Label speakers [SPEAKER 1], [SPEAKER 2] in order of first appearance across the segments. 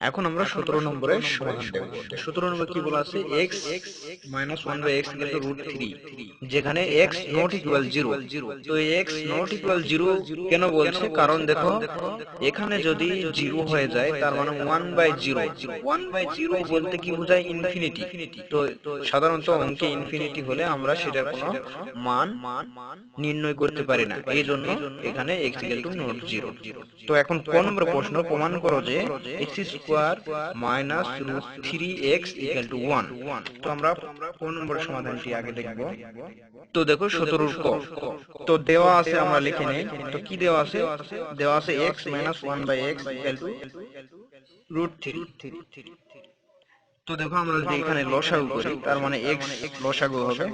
[SPEAKER 1] এখন আমরা 17 নম্বরের সমাধান দেখব। 17 নম্বর কি বলা আছে, x minus 1 by x equal to root 3, যেখানে x not equal 0। তো x not equal 0 কেন বলছে, কারণ দেখো এখানে যদি 0 হয়ে যায় তার মানে 1 by 0, 1 by 0 বলতে কি বোঝায়, ইনফিনিটি। তো সাধারণত অঙ্কে ইনফিনিটি হলে আমরা সেটার কোনো মান নির্ণয় করতে পারি না, এই জন্য এখানে x equal to not 0। তো এখন কোন নম্বর প্রশ্ন, প্রমাণ করো যে x square minus root 3x equal to 1। তো আমরা কোন নম্বর সমাধানটি আগে দেখব। তো দেখো 17 ক, তো দেওয়া আছে, আমরা লিখে নেই। তো কি দেওয়া আছে, দেওয়া আছে x minus 1 by x equal to root 3। তো দেখো আমরা যদি এখানে লসাগু করি তার মানে x লসাগু হবে।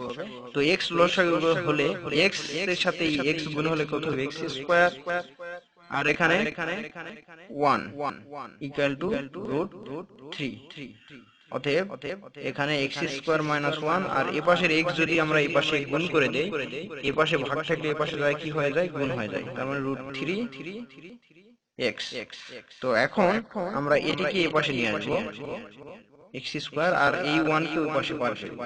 [SPEAKER 1] তো x লসাগু হলে x এর সাথে x গুণ হলে কত হবে, x স্কয়ার, আর এখানে 1 ইকুয়াল টু রুট 3। অতএব এখানে x স্কয়ার মাইনাস 1 আর এই পাশের x যদি আমরা এই পাশে গুণ করে দেই, এই পাশে ভাগ থাকলে এই পাশে যায় কি হয়ে যায়, গুণ হয়ে যায়, তার মানে রুট 3 x। তো এখন আমরা এটিকে এই পাশে নিয়ে আসবো x স্কয়ার, আর এই 1 কে ওই পাশে পার করব।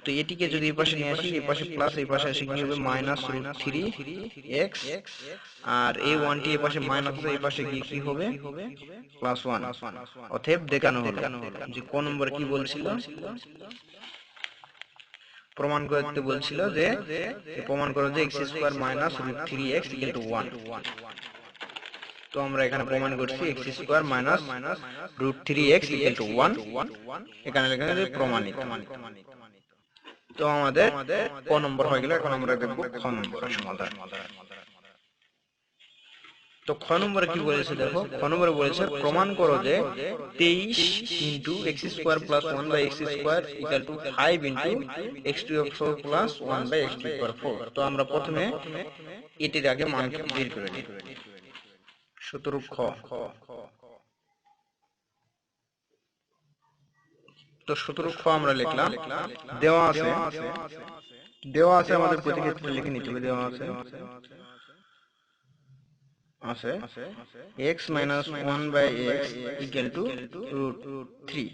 [SPEAKER 1] তো এটিকে যদি এই পাশে নিয়ে আসি, এই পাশে প্লাস, এই পাশে আসে কি হবে, মাইনাস রুট 3 x, আর এই 1 টি এই পাশে মাইনাস আছে, এই পাশে গিয়ে কি হবে, প্লাস 1। অতএব দেখানো হলো যে কোন নম্বর কি বলছিল, প্রমাণ করতে বলছিল যে প্রমাণ করো যে x square minus root 3x equal to 1। তো আমরা এখানে প্রমাণ করছি x square minus root 3x equal to 1, এখানে লেখা আছে প্রমাণিত। তো আমাদের ক নম্বর হয়ে গেল। এখন আমরা দেখব খ নম্বরের সমাধান। তো খ নম্বরে কি বলেছে দেখো, খ নম্বরে বলেছে প্রমাণ করো যে 23 into x square plus 1 by x square equal to 5 into x to the 4 plus 1 by x to the 4। তো আমরা প্রথমে এটির আগে মান বের করে নিই। 17 খ। তো 17 খ আমরা লিখলাম, দেওয়া আছে আমাদের প্রতি ক্ষেত্রে লিখে নিতে হবে, দেওয়া আছে x minus 1 by x equal to root 3।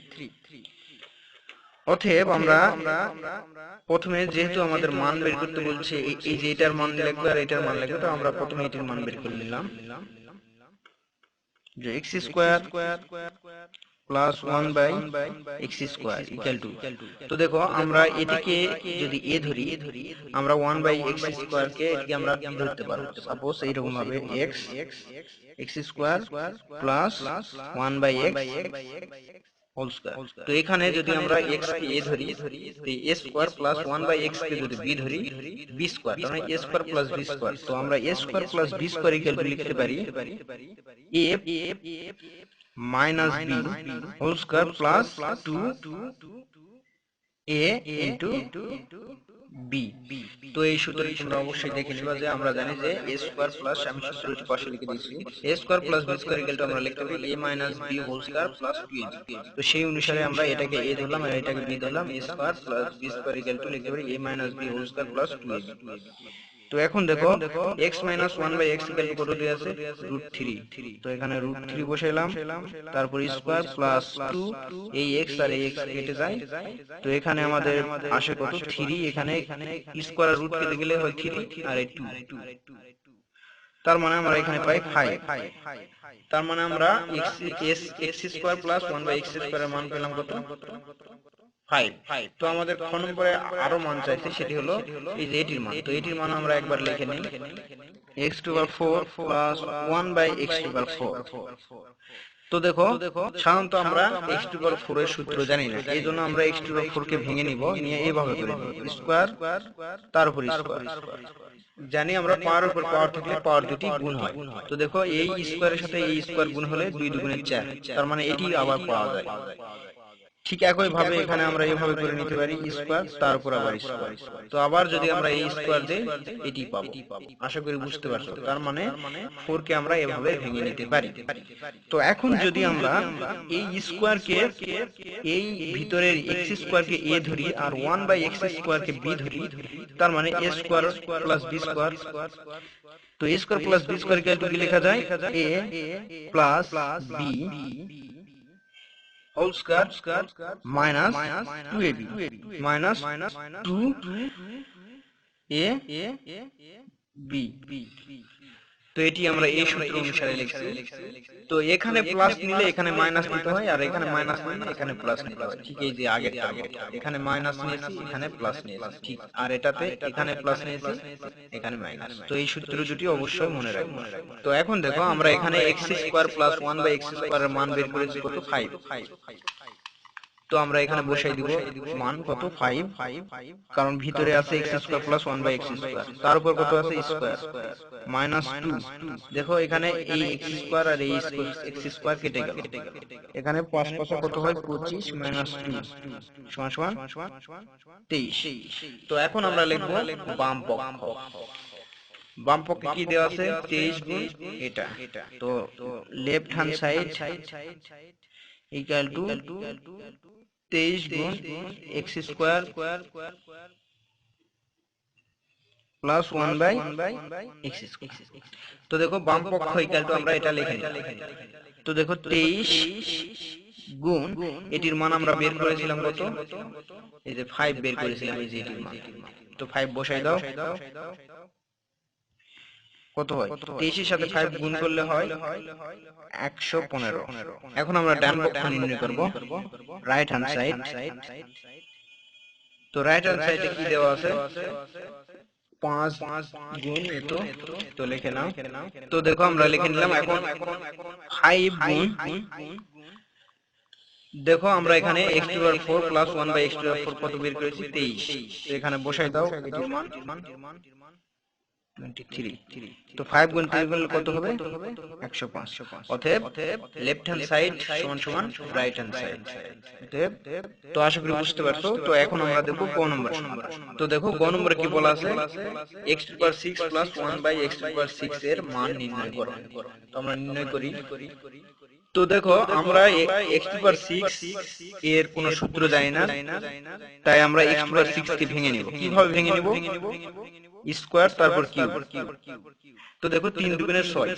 [SPEAKER 1] অতএব আমরা প্রথমে যেহেতু আমাদের মান বের করতে বলছে, এই যে এটার মান লিখবো আর এটার মান লিখবো, তো আমরা প্রথমে এটার মান বের করে নিলাম যে x square plus 1 by x square equal to. তো দেখো আমরা এটিকে যদি a ধরি, আমরা 1 বাই x স্কয়ার কে এটিকে আমরা ধরতে পারবো। সাপোজ এইরকম ভাবে x square plus 1 by x whole square. তো এখানে যদি আমরা x কে a ধরি, তো a square plus 1 by x কে যদি b ধরি, b স্কয়ার, তাহলে a square plus b square. তো আমরা a square plus b square equal to লিখতে পারি a minus b whole square plus 2a into b। তো এই সূত্রটি তোমরা অবশ্যই দেখে নিবা যে আমরা জানি যে a স্কয়ার প্লাস, আমি সূত্রটি পাশে লিখে দিয়েছি, a square plus b square equal to আমরা লিখতে পারি a minus b whole square plus 2ab। তো সেই অনুসারে আমরা এটাকে a ধরলাম আর এটাকে b ধরলাম, a square plus b square equal to লিখতে পারি a minus b whole square plus 2ab। তো এখন দেখো x minus 1 by x equal to কত দেয়া আছে, রুট 3। তো এখানে রুট 3 বসাইলাম, তারপর স্কয়ার প্লাস 2, এই x আর এই x কেটে যায়। তো এখানে আমাদের আসে কত, 3। এখানে স্কয়ার আর রুট কেটে গেলে হয় 3 আর এই 2, তার মানে আমরা এখানে পাই 5। তার মানে আমরা x square plus 1 by x square এর মান পেলাম কত, 5। তো আমাদের খ নম্বরে আরো মান চাইছে, সেটি হলো এই যে এটির মান। তো এটির মান আমরা একবার লিখে নিই, x to the 4 plus 1 by x to the 4। তো দেখো সাধারণত আমরা x টু the 4 এর সূত্র জানি না, এই জন্য আমরা x টু the 4 কে ভেঙে নিব, নিয়ে এইভাবে করে নিব স্কয়ার তার উপর স্কয়ার। জানি আমরা পাওয়ার উপর পাওয়ার থাকলে পাওয়ার দুটি গুণ হয়। তো দেখো এই স্কয়ারের সাথে এই স্কয়ার গুণ হলে 2 দুগুণে 4, তার মানে এটি আবার পাওয়া যায়। ঠিক একই ভাবে এখানে আমরা এইভাবে করে নিতে পারি স্কয়ার তার উপর আবার স্কয়ার। তো আবার যদি আমরা এই স্কয়ার দেই, এটি পাবো। আশা করি বুঝতে পারছো। তার মানে 4 কে আমরা এভাবে ভেঙে নিতে পারি। তো এখন যদি আমরা এই স্কয়ার কে, এই ভিতরের x স্কয়ার কে a ধরি আর 1 বাই x স্কয়ার কে b ধরি, তার মানে a square plus b square. তো a square plus b square equal to কি লেখা যায়, a plus b whole square minus 2ab minus 2ab। তো এটি আমরা এই সূত্র অনুসারে লিখছি। তো এখানে প্লাস নিলে এখানে মাইনাস নিতে হয়, আর এখানে মাইনাস নিলে এখানে প্লাস নিতে হয়। ঠিক এই যে আগেরটা, এখানে মাইনাস নিয়েছি, এখানে প্লাস নিয়েছি, ঠিক। আর এটাতে এখানে প্লাস নিয়েছি, এখানে মাইনাস। তো এই সূত্র দুটি অবশ্যই মনে রাখবো। তো এখন দেখো আমরা এখানে x square plus 1/x square এর মান বের করেছি কত 5। তো আমরা এখানে বসাই দিব মান কত 5, কারণ ভিতরে আছে x square plus 1/x square, তার উপর কত আছে স্কয়ার মাইনাস 2। দেখো এখানে এই x স্কয়ার আর এই x স্কয়ার কেটে গেল, এখানে 5 5 কত হয় 25 মাইনাস 2 সমান সমান 23। তো এখন আমরা লিখব বাম পক্ষ। বাম পক্ষে কি দেওয়া আছে 23 গুণ এটা। তো left hand side equal to 23 গুণ x square plus 1/x square. তো দেখো বাম পক্ষ ইকুয়াল টু আমরা এটা লিখে নিলাম। তো দেখো 23 গুণ এটির মান আমরা বের করেছিলাম কত, এই যে 5 বের করেছিলাম, এই যে এটির মান। তো 5 বসাই দাও, কত হয় 23 এর সাথে 5 গুণ করলে হয় 115। এখন আমরা ডান পক্ষ নির্ণয় করব, রাইট হ্যান্ড সাইড। তো রাইট হ্যান্ড সাইডে কি দেওয়া আছে 5 গুণ এত। তো লিখে নাও। তো দেখো আমরা লিখে নিলাম। এখন 5 গুণ, দেখো আমরা এখানে x to the power 4 plus 1/x to the power 4 কত বের করেছি 23। তো এখানে বসাই দাও এটির মান 23। তো 5 গুণ 3 করলে কত হবে 105। অতএব লেফট হ্যান্ড সাইড সমান সমান রাইট হ্যান্ড সাইড। অতএব, তো আশা করি বুঝতে পারছো। তো এখন আমরা দেখব ক নম্বর। তো দেখো গ নম্বরে কি বলা আছে x to the power 6 plus 1/x to the power 6 এর মান নির্ণয় করো। তো আমরা নির্ণয় করি। তো দেখো আমরা x টু দি পাওয়ার 6 এর কোনো সূত্র জানি না, তাই আমরা x টু দি পাওয়ার 6 কে ভেঙে নিব। কিভাবে ভেঙে নিব, স্কয়ার তারপর কিউব। তো দেখো 3 দুগুণে 6,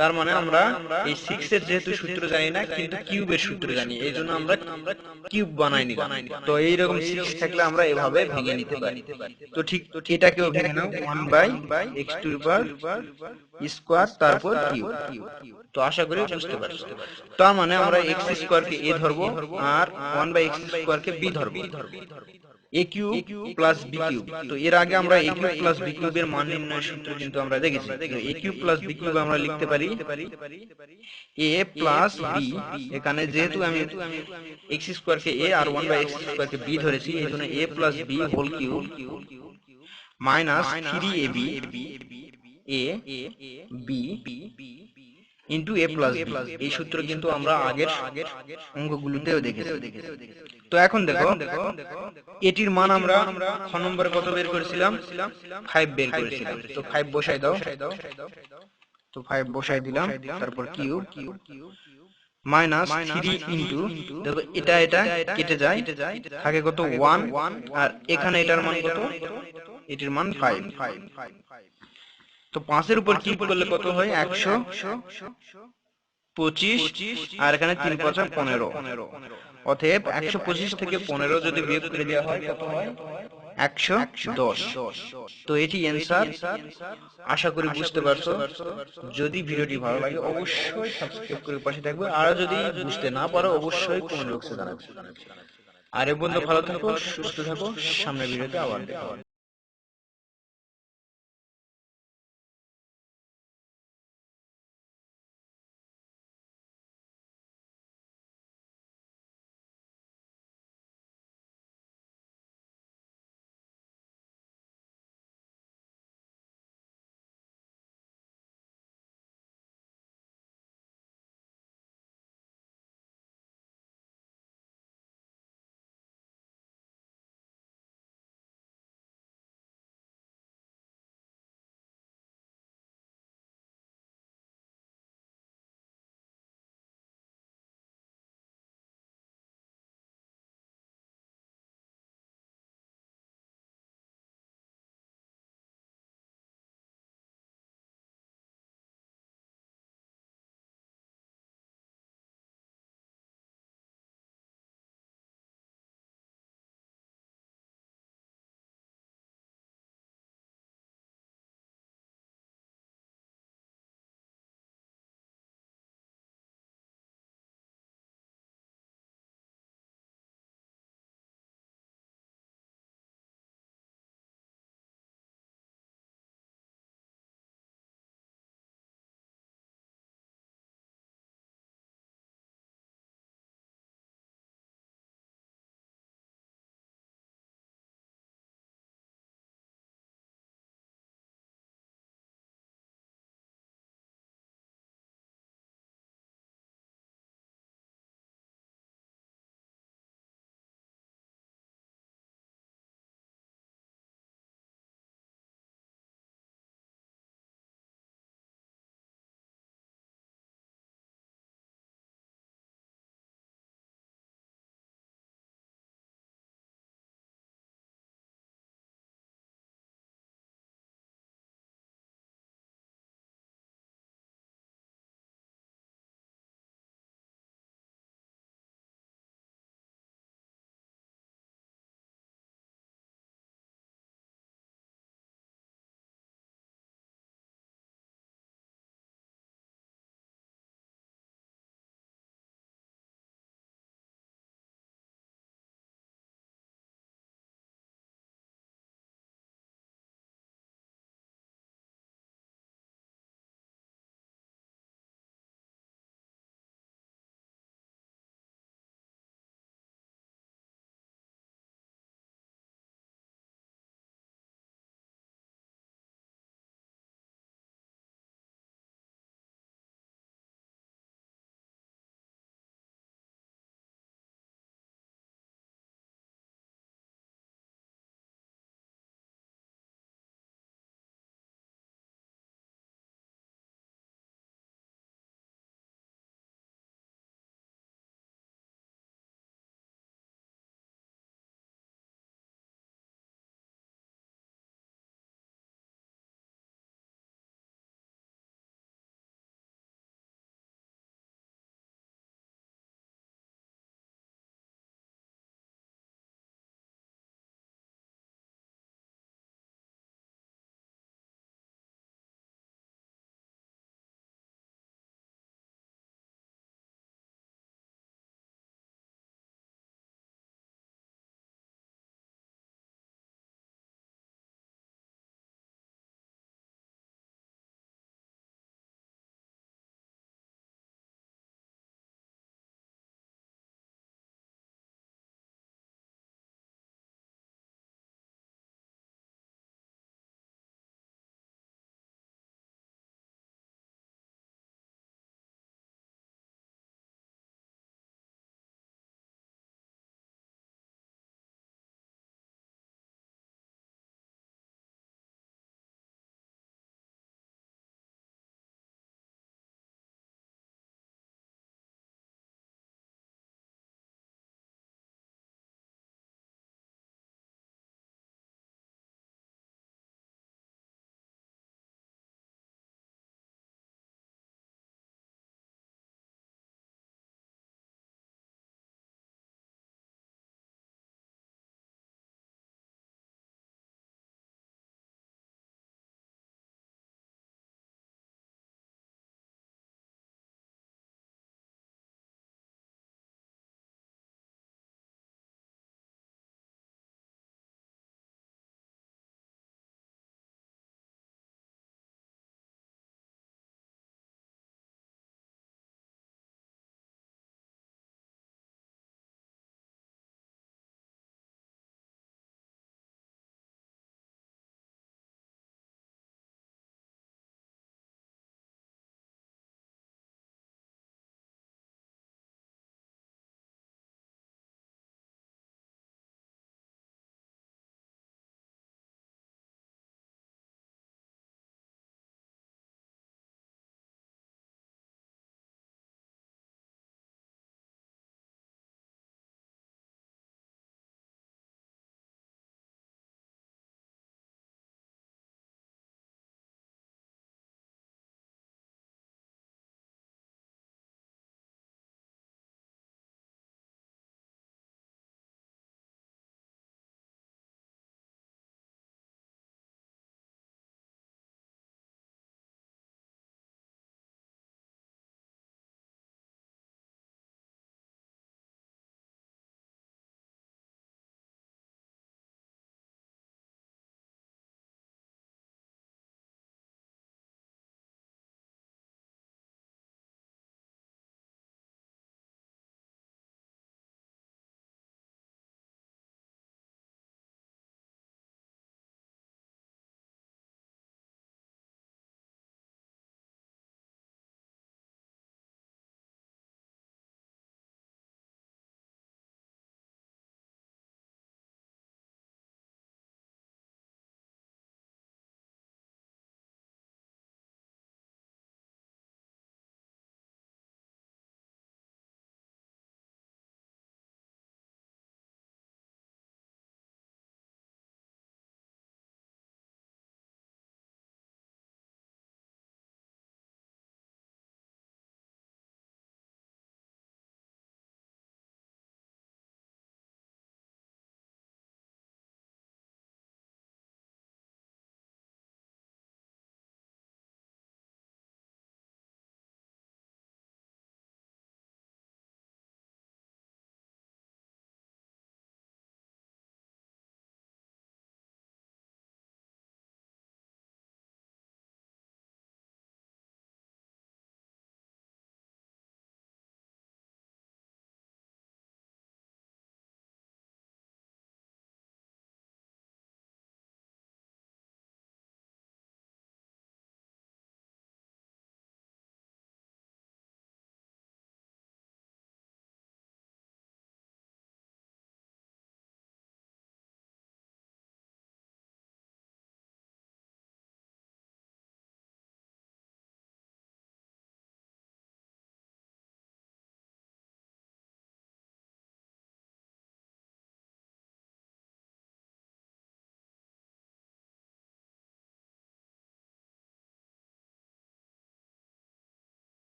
[SPEAKER 1] তার মানে আমরা এই 6 এর যেহেতু সূত্র জানি না কিন্তু কিউবের সূত্র জানি, এইজন্য আমরা কিউব বানাই নিলাম। তো এই রকম 6 থাকলে আমরা এভাবে ভেঙে নিতে পারি। তো ঠিক এটাকেও ভেঙে নাও 1/x to the power square তারপর কিউব। তো আশা করি বুঝতে পারছো। তার মানে আমরা x স্কয়ার কে a ধরব আর 1/x স্কয়ার কে b ধরব। a cube plus b cube. তো এর আগে আমরা a কিউব প্লাস b কিউবের মান নির্ণয়ের সূত্র কিন্তু আমরা দেখেছি। a cube plus b cube আমরা লিখতে পারি a প্লাস b। এখানে যেহেতু আমি x স্কয়ার কে a আর 1/x স্কয়ার কে b ধরেছি, এইজন্য a plus b whole cube minus 3ab a b into a plus b। এই সূত্র কিন্তু আমরা আগের অঙ্কগুলোতেও দেখেছি। তো এখন দেখো এটির মান আমরা খ নম্বরে কত বের করেছিলাম 5 বের করেছিলাম। তো 5 বসাই দাও। তো 5 বসাই দিলাম, তারপর কিউব মাইনাস 3 ইনটু, দেখো এটা কেটে যায়, থাকে কত 1, আর এখানে এটার মান কত, এটির মান 5। তো 5 এর উপর কিউব করলে কত হয় 125, আর এখানে 3 5 15। অতএব 125 থেকে 15 যদি বিয়োগ করে দেওয়া হয় কত হয় 110। তো এটি অ্যানসার। আশা করি বুঝতে পারছো। যদি ভিডিওটি ভালো লাগে অবশ্যই সাবস্ক্রাইব করে পাশে থাকবে, আর যদি বুঝতে না পারো অবশ্যই কমেন্ট বক্সে জানাবে। আর এই বন্ধু ভালো থাকো, সুস্থ থাকো, সামনের ভিডিওতে আবার দেখা হবে।